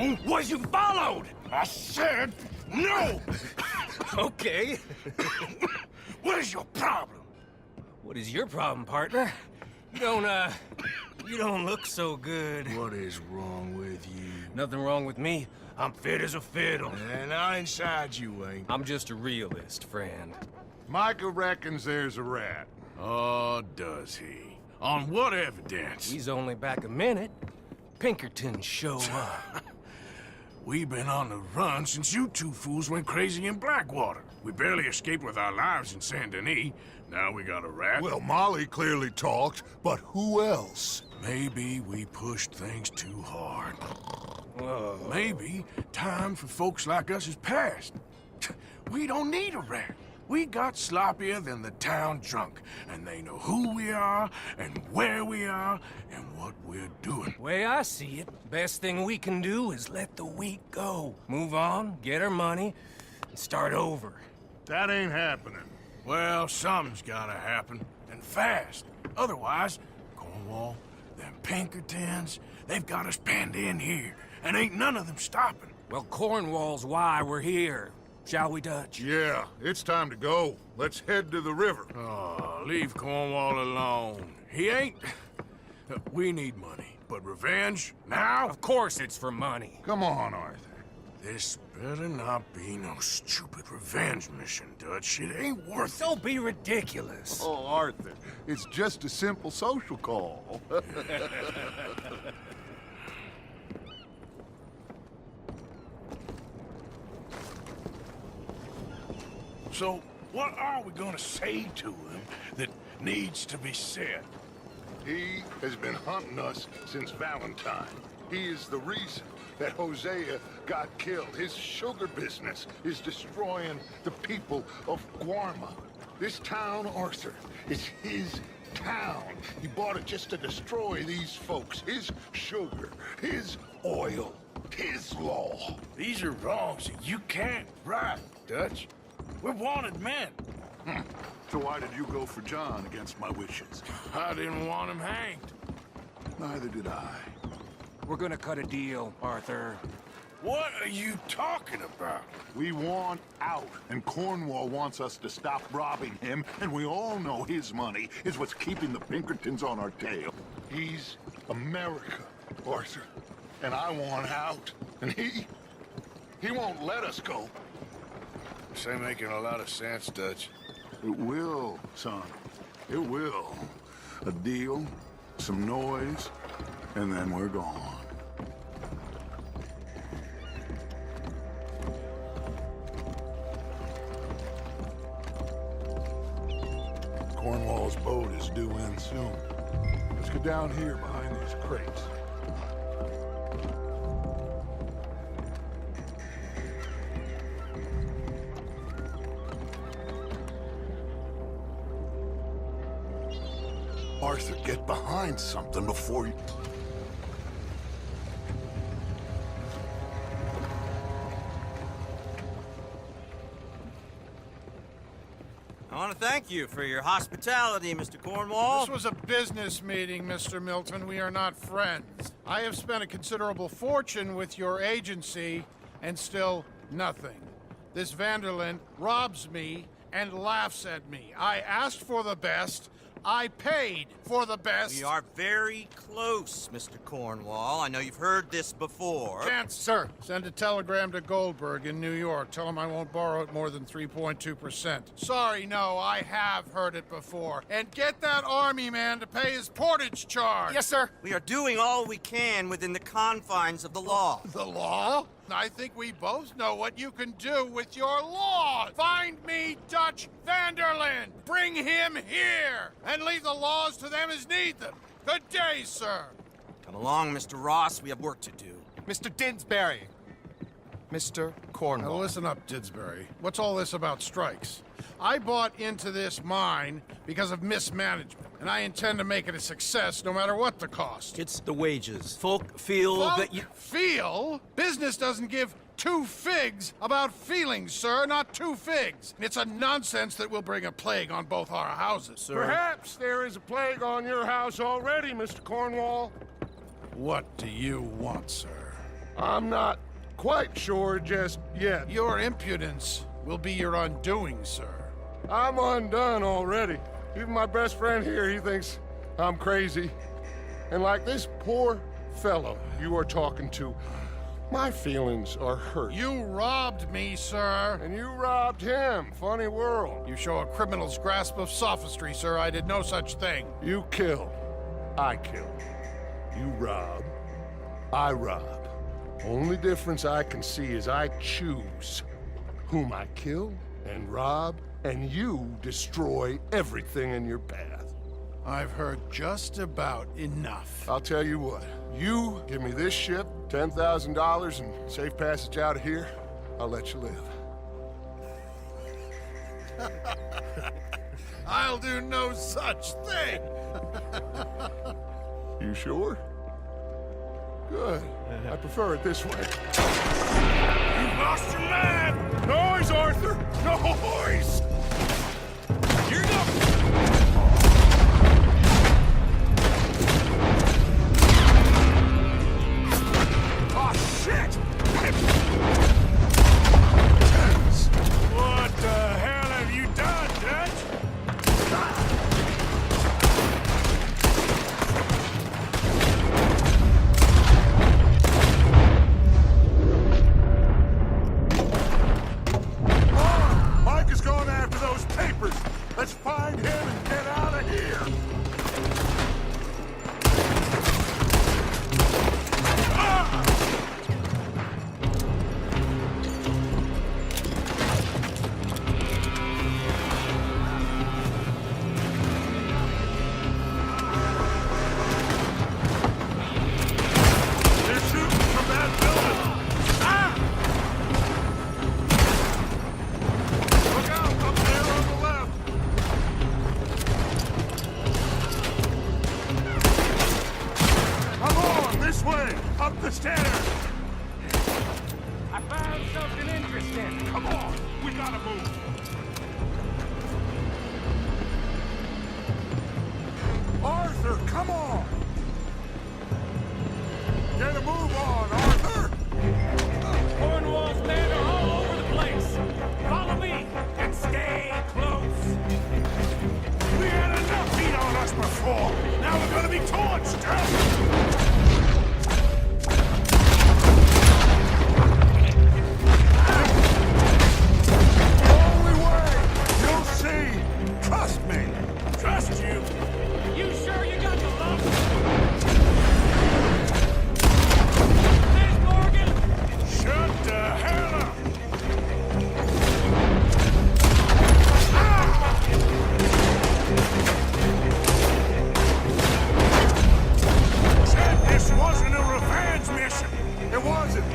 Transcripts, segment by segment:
No. Was you followed? I said no! Okay. What is your problem? What is your problem, partner? You don't look so good. What is wrong with you? Nothing wrong with me. I'm fit as a fiddle. And I inside you ain't. I'm just a realist, friend. Micah reckons there's a rat. Oh, does he? On what evidence? He's only back a minute. Pinkerton show up. We've been on the run since you two fools went crazy in Blackwater. We barely escaped with our lives in Saint Denis. Now we got a rat. Well, Molly clearly talked, but who else? Maybe we pushed things too hard. Whoa. Maybe time for folks like us is past. We don't need a rat. We got sloppier than the town drunk, and they know who we are, and where we are, and what we're doing. Way I see it, best thing we can do is let the week go. Move on, get our money, and start over. That ain't happening. Well, something's gotta happen, and fast. Otherwise, Cornwall, them Pinkertons, they've got us penned in here, and ain't none of them stopping. Well, Cornwall's why we're here. Shall we, Dutch? Yeah, it's time to go. Let's head to the river. Oh, leave Cornwall alone. He ain't... We need money, but revenge, now? Of course it's for money. Come on, Arthur. This better not be no stupid revenge mission, Dutch. It ain't worth it. Don't be ridiculous. Oh, Arthur, it's just a simple social call. So, what are we gonna say to him that needs to be said? He has been hunting us since Valentine. He is the reason that Hosea got killed. His sugar business is destroying the people of Guarma. This town, Arthur, is his town. He bought it just to destroy these folks. His sugar, his oil, his law. These are wrongs that you can't right, Dutch. We're wanted men. So why did you go for John against my wishes? I didn't want him hanged. Neither did I. We're gonna cut a deal, Arthur. What are you talking about? We want out, and Cornwall wants us to stop robbing him, and we all know his money is what's keeping the Pinkertons on our tail. He's America, Arthur, and I want out, and he won't let us go. This ain't making a lot of sense, Dutch. It will, son. It will. A deal, some noise, and then we're gone. Cornwall's boat is due in soon. Let's go down here behind these crates. Arthur, get behind something before you... I want to thank you for your hospitality, Mr. Cornwall. This was a business meeting, Mr. Milton. We are not friends. I have spent a considerable fortune with your agency, and still nothing. This Vanderlyn robs me and laughs at me. I asked for the best. I paid for the best. We are very close, Mr. Cornwall. I know you've heard this before. Can't, sir. Send a telegram to Goldberg in New York. Tell him I won't borrow it more than 3.2%. Sorry, no, I have heard it before. And get that army man to pay his portage charge. Yes, sir. We are doing all we can within the confines of the law. The law? I think we both know what you can do with your law. Find me Dutch Vanderlyn. Bring him here. And leave the laws to them as need them. Good day, sir. Come along, Mr. Ross. We have work to do. Mr. Didsbury. Mr. Now Cornwall. listen up, Didsbury. What's all this about strikes? I bought into this mine because of mismanagement, and I intend to make it a success no matter what the cost. It's the wages. Folk feel that you... Feel? Business doesn't give two figs about feelings, sir, not two figs. It's a nonsense that will bring a plague on both our houses. Sir. Perhaps there is a plague on your house already, Mr. Cornwall. What do you want, sir? I'm not quite sure just yet. Your impudence will be your undoing, sir. I'm undone already. Even my best friend here, he thinks I'm crazy. And like this poor fellow you are talking to, my feelings are hurt. You robbed me, sir. And you robbed him. Funny world. You show a criminal's grasp of sophistry, sir. I did no such thing. You kill. I kill. You rob. I rob. Only difference I can see is I choose whom I kill and rob, and you destroy everything in your path. I've heard just about enough. I'll tell you what. You give me this ship, $10,000, and safe passage out of here, I'll let you live. I'll do no such thing. You sure? Good. I prefer it this way. You lost your mind! Noise, Arthur! Noise! You're not... Oh, shit! What the hell have you done, Dutch? Mike is going after those papers. Let's find him and get out of here. They're shooting from that building. Look out, up there on the left. Come on, this way, up the stairs. I found something interesting. Come on, we gotta move. Arthur, come on. Get a move on, Arthur. Cornwall's men are all over the place. Follow me and stay close. We had enough heat on us before. Now we're gonna be torched, huh? Only way. You'll see. Trust me. Trust you. You sure you got the lump? There's Morgan. Shut the hell up. Said this wasn't a revenge mission. It wasn't.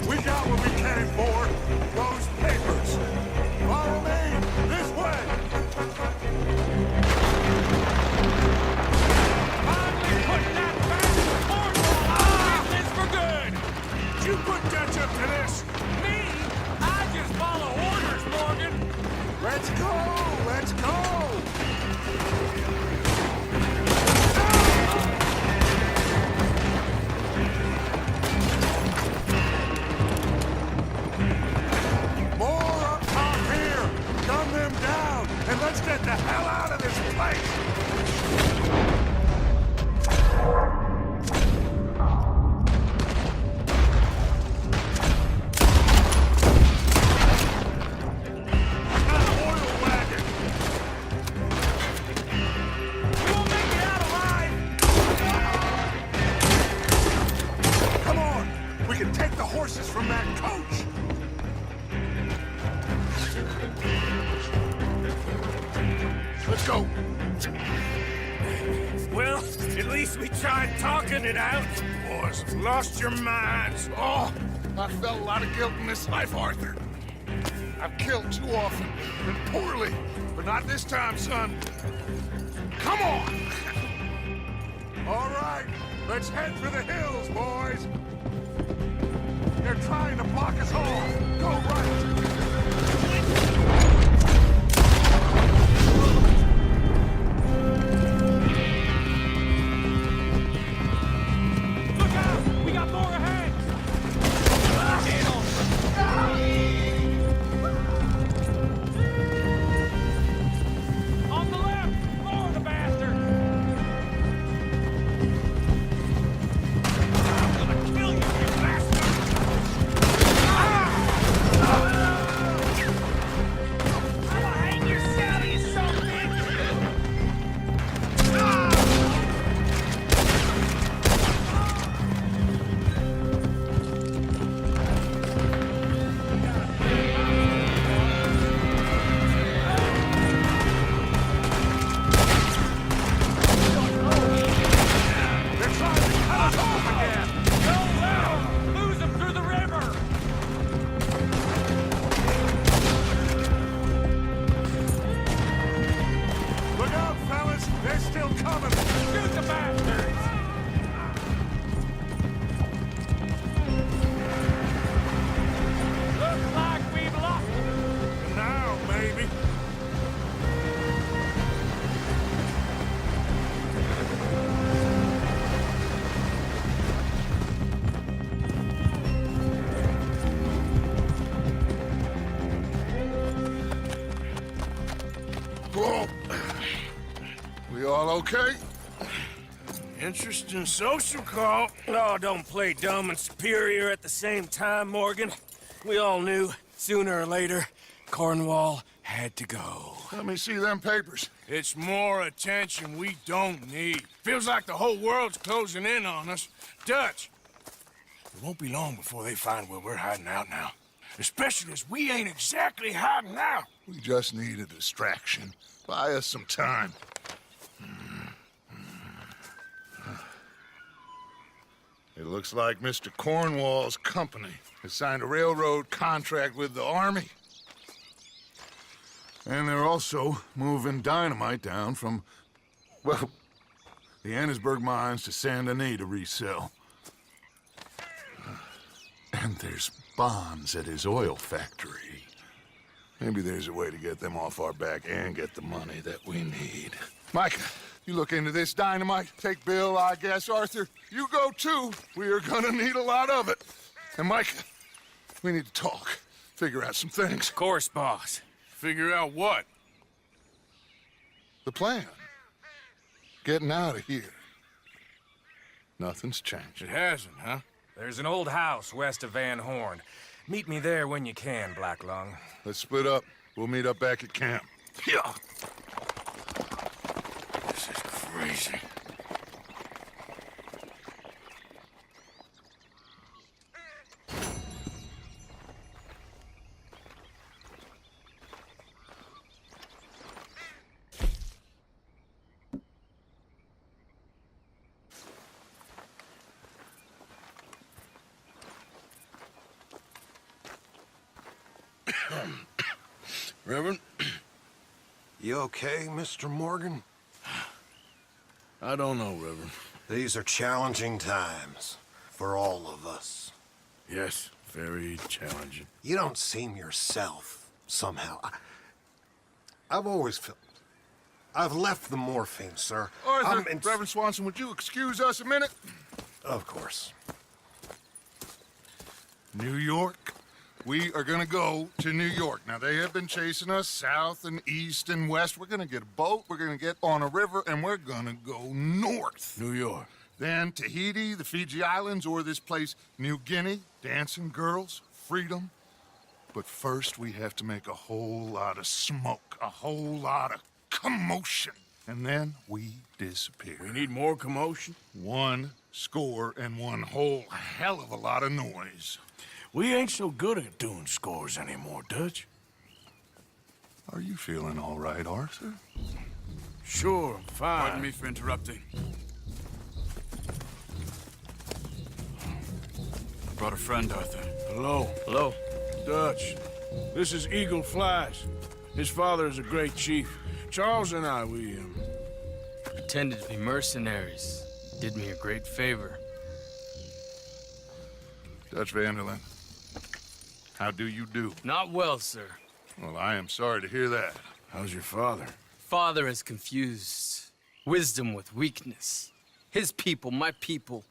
We got what we came for. Those papers. Follow me. This way. Finally putting that bastard Cornwall out of business for good. Did you put Dutch up to this? Me? I just follow orders, Morgan. Let's go. Let's go. More up top here. Gun them down, and let's get the hell out of this place. An oil wagon. We won't make it out alive. Come on. We can take the horses from that coach. Let's go. Well, at least we tried talking it out. Boys have lost your minds. Oh, I felt a lot of guilt in this life, Arthur. I've killed too often, and poorly, but not this time, son. Come on! All right, let's head for the hills, boys. They're trying to block us off. Go right. Look out! We got more ahead. all okay? Interesting social call. Oh, don't play dumb and superior at the same time, Morgan. We all knew, sooner or later, Cornwall had to go. Let me see them papers. It's more attention we don't need. Feels like the whole world's closing in on us. Dutch, it won't be long before they find where we're hiding out now. Especially as we ain't exactly hiding out. We just need a distraction. Buy us some time. It looks like Mr. Cornwall's company has signed a railroad contract with the Army. And they're also moving dynamite down from, well, the Annesburg mines to Saint Denis to resell. And there's bonds at his oil factory. Maybe there's a way to get them off our back and get the money that we need. Micah, you look into this dynamite. Take Bill, I guess. Arthur, you go too. We are gonna need a lot of it. And Micah, we need to talk. Figure out some things. Of course, boss. Figure out what? The plan. Getting out of here. Nothing's changed. It hasn't, huh? There's an old house west of Van Horn. Meet me there when you can, Black Lung. Let's split up. We'll meet up back at camp. Yeah. This is crazy. Reverend? You okay, Mr. Morgan? I don't know, Reverend. These are challenging times for all of us. Yes, very challenging. You don't seem yourself, somehow. I've always felt... I've left the morphine, sir. Arthur, Reverend Swanson, would you excuse us a minute? Of course. New York. We are gonna go to New York. Now, they have been chasing us south and east and west. We're gonna get a boat, we're gonna get on a river, and we're gonna go north. New York. Then Tahiti, the Fiji Islands, or this place, New Guinea, dancing girls, freedom. But first, we have to make a whole lot of smoke, a whole lot of commotion. And then we disappear. We need more commotion? 1 score and 1 whole hell of a lot of noise. We ain't so good at doing scores anymore, Dutch. Are you feeling all right, Arthur? Sure, fine. Pardon me for interrupting. I brought a friend, Arthur. Hello. Hello. Dutch. This is Eagle Flies. His father is a great chief. Charles and I, we pretended to be mercenaries. Did me a great favor. Dutch Vanderlyn, how do you do? Not well, sir. Well, I am sorry to hear that. How's your father? Father has confused wisdom with weakness. His people, my people.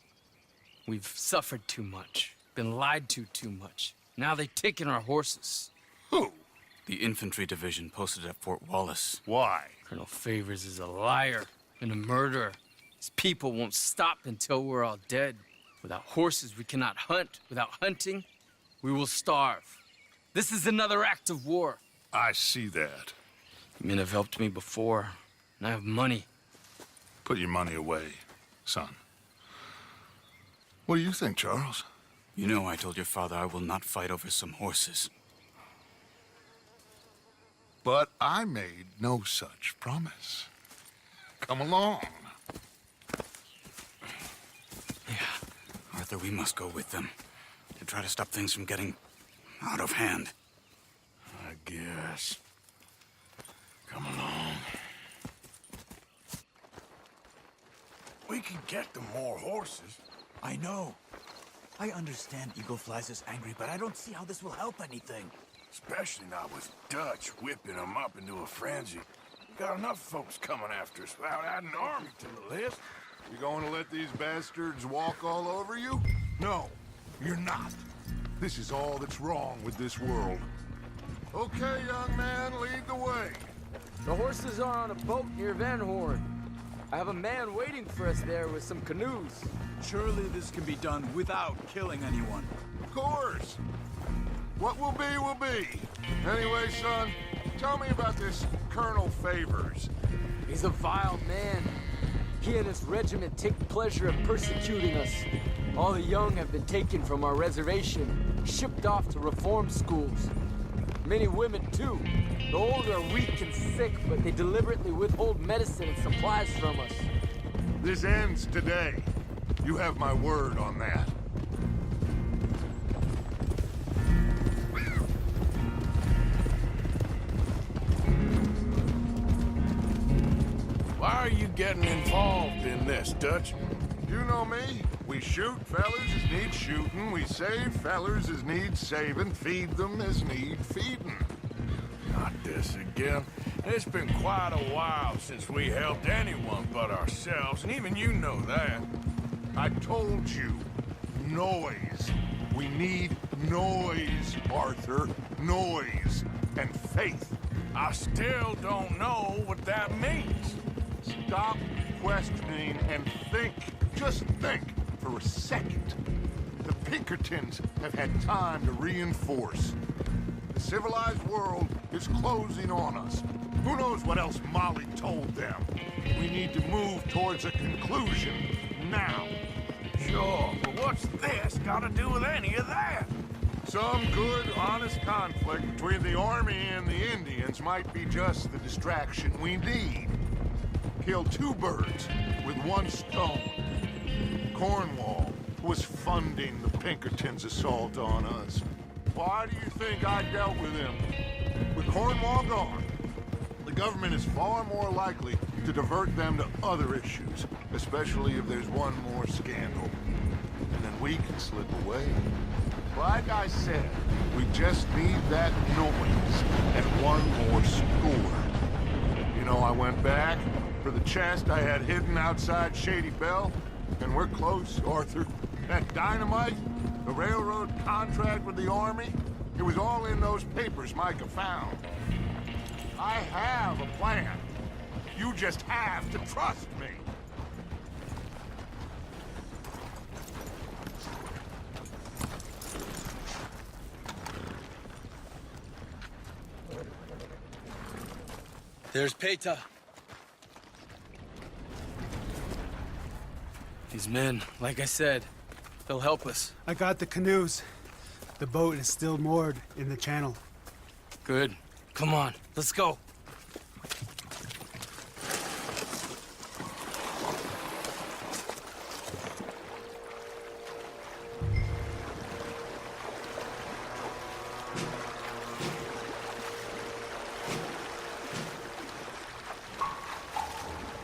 We've suffered too much. Been lied to too much. Now they've taken our horses. Who? The infantry division posted at Fort Wallace. Why? Colonel Favors is a liar and a murderer. His people won't stop until we're all dead. Without horses, we cannot hunt. Without hunting, we will starve. This is another act of war. I see that. Men have helped me before, and I have money. Put your money away, son. What do you think, Charles? You know I told your father I will not fight over some horses. But I made no such promise. Come along. Arthur, we must go with them to try to stop things from getting out of hand. I guess. Come along. We can get them more horses. I know. I understand Eagle Flies is angry, but I don't see how this will help anything. Especially not with Dutch whipping them up into a frenzy. Got enough folks coming after us without adding an army to the list. You going to let these bastards walk all over you? No, you're not. This is all that's wrong with this world. Okay, young man, lead the way. The horses are on a boat near Van Horn. I have a man waiting for us there with some canoes. Surely this can be done without killing anyone. Of course. What will be, will be. Anyway, son, tell me about this Colonel Favors. He's a vile man. He and his regiment take pleasure in persecuting us. All the young have been taken from our reservation, shipped off to reform schools. Many women, too. The old are weak and sick, but they deliberately withhold medicine and supplies from us. This ends today. You have my word on that. Why are you getting involved in this, Dutch? You know me. We shoot fellers as need shooting. We save fellers as need saving. Feed them as need feeding. Not this again. It's been quite a while since we helped anyone but ourselves, and even you know that. I told you. Noise. We need noise, Arthur. Noise. And faith. I still don't know what that means. Stop questioning and think. Just think for a second. The Pinkertons have had time to reinforce. The civilized world is closing on us. Who knows what else Molly told them? We need to move towards a conclusion now. Sure, but what's this got to do with any of that? Some good, honest conflict between the army and the Indians might be just the distraction we need. Kill two birds with one stone. Cornwall was funding the Pinkertons' assault on us. Why do you think I dealt with him? With Cornwall gone, the government is far more likely to divert them to other issues, especially if there's one more scandal. And then we can slip away. Like I said, we just need that noise and one more score. You know, I went back for the chest I had hidden outside Shady Belle, and we're close, Arthur. That dynamite, the railroad contract with the army, it was all in those papers Micah found. I have a plan. You just have to trust me. There's Peta. These men, like I said, they'll help us. I got the canoes. The boat is still moored in the channel. Good. Come on, let's go.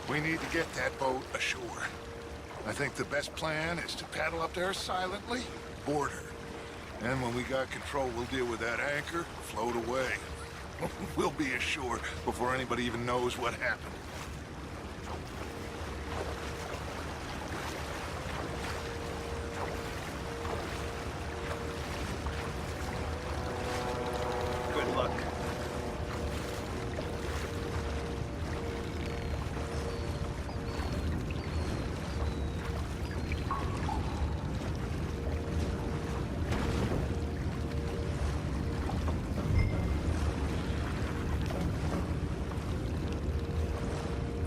We need to get that boat ashore. I think the best plan is to paddle up there silently, board her. And when we got control, we'll deal with that anchor, float away. We'll be ashore before anybody even knows what happened. Good luck.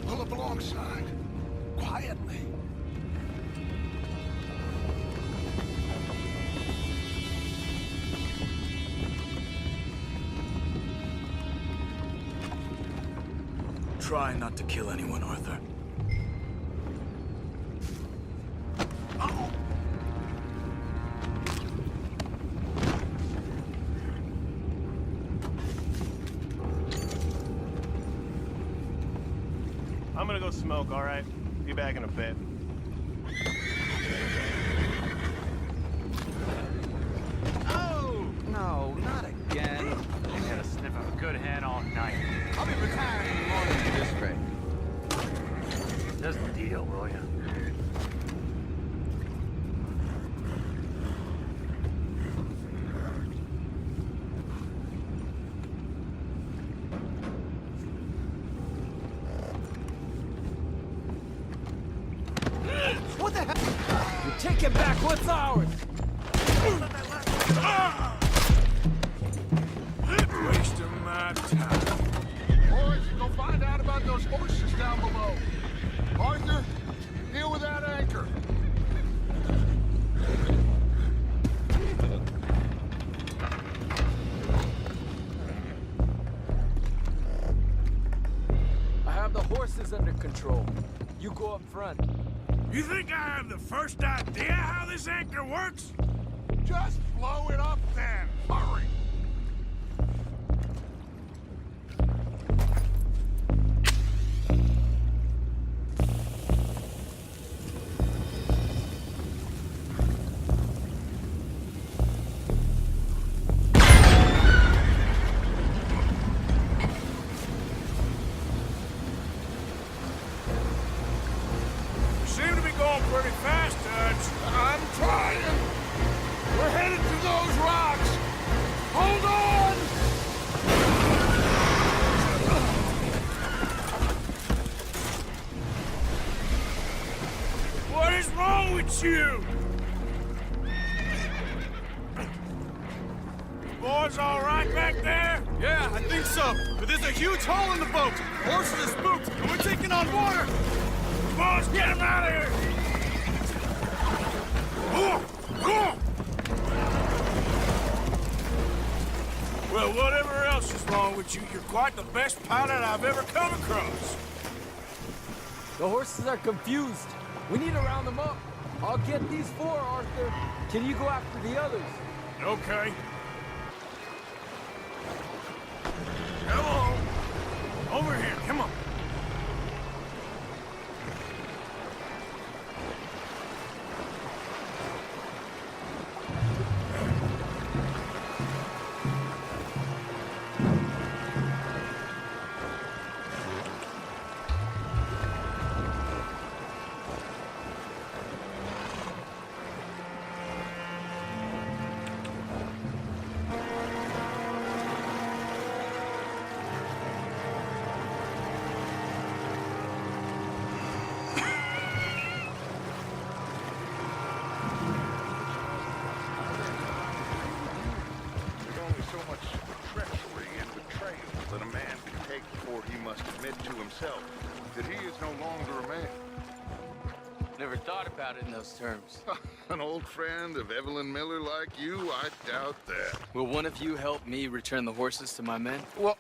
Pull up alongside, quietly. Try not to kill anyone, Arthur. I'm gonna go smoke, all right? Be back in a bit. Oh! No, not again. Ain't had a sniff of a good hand all night. I'll be retiring in the morning at this rate. Just the deal, will ya? Take it back, what's ours? Wasting my time. Boys, go find out about those horses down below. Arthur, deal with that anchor. I have the horses under control. You go up front. You think I have the first idea how this anchor works? Just blow it up then. Hurry. Seem to be going pretty fast, Dutch. I'm trying. We're headed to those rocks. Hold on! What is wrong with you? Boys all right back there? Yeah, I think so. But there's a huge hole in the boat. Horses are spooked, and we're taking on water. Boys, get him out of here! Well, whatever else is wrong with you, you're quite the best pilot I've ever come across. The horses are confused. We need to round them up. I'll get these four, Arthur. Can you go after the others? Okay. Come on. Over here, come on. There's only so much treachery and betrayal that a man can take before he must admit to himself that he is no longer a man. Never thought about it in those terms. An old friend of Evelyn Miller like you, I doubt that. Will one of you help me return the horses to my men? Well,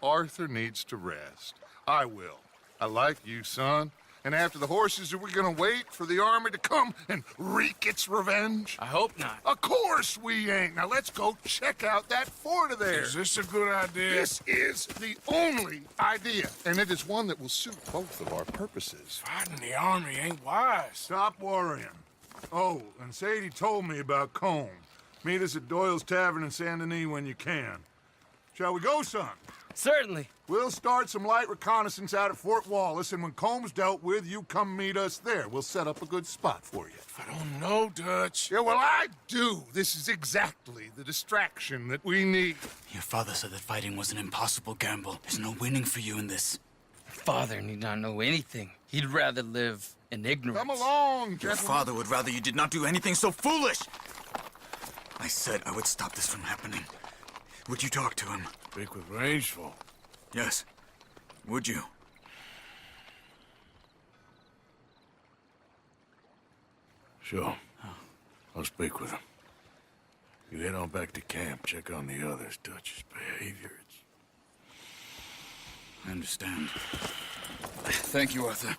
Arthur needs to rest. I will. I like you, son. And after the horses, are we gonna wait for the army to come and wreak its revenge? I hope not. Of course we ain't. Now let's go check out that fort of theirs. Is this a good idea? This is the only idea, and it is one that will suit both of our purposes. Fighting the army ain't wise. Stop worrying. Oh, and Sadie told me about Combe. Meet us at Doyle's Tavern in Saint Denis when you can. Shall we go, son? Certainly. We'll start some light reconnaissance out at Fort Wallace, and when Comb's dealt with, you come meet us there. We'll set up a good spot for you. I don't know, Dutch. Yeah, well, I do. This is exactly the distraction that we need. Your father said that fighting was an impossible gamble. There's no winning for you in this. Father need not know anything. He'd rather live in ignorance. Come along, Your gentlemen. father would rather you did not do anything so foolish. I said I would stop this from happening. Would you talk to him? Speak with Rangeful. Yes. Would you? Sure. I'll speak with him. You head on back to camp, check on the others, Dutch's behavior. I understand. Thank you, Arthur.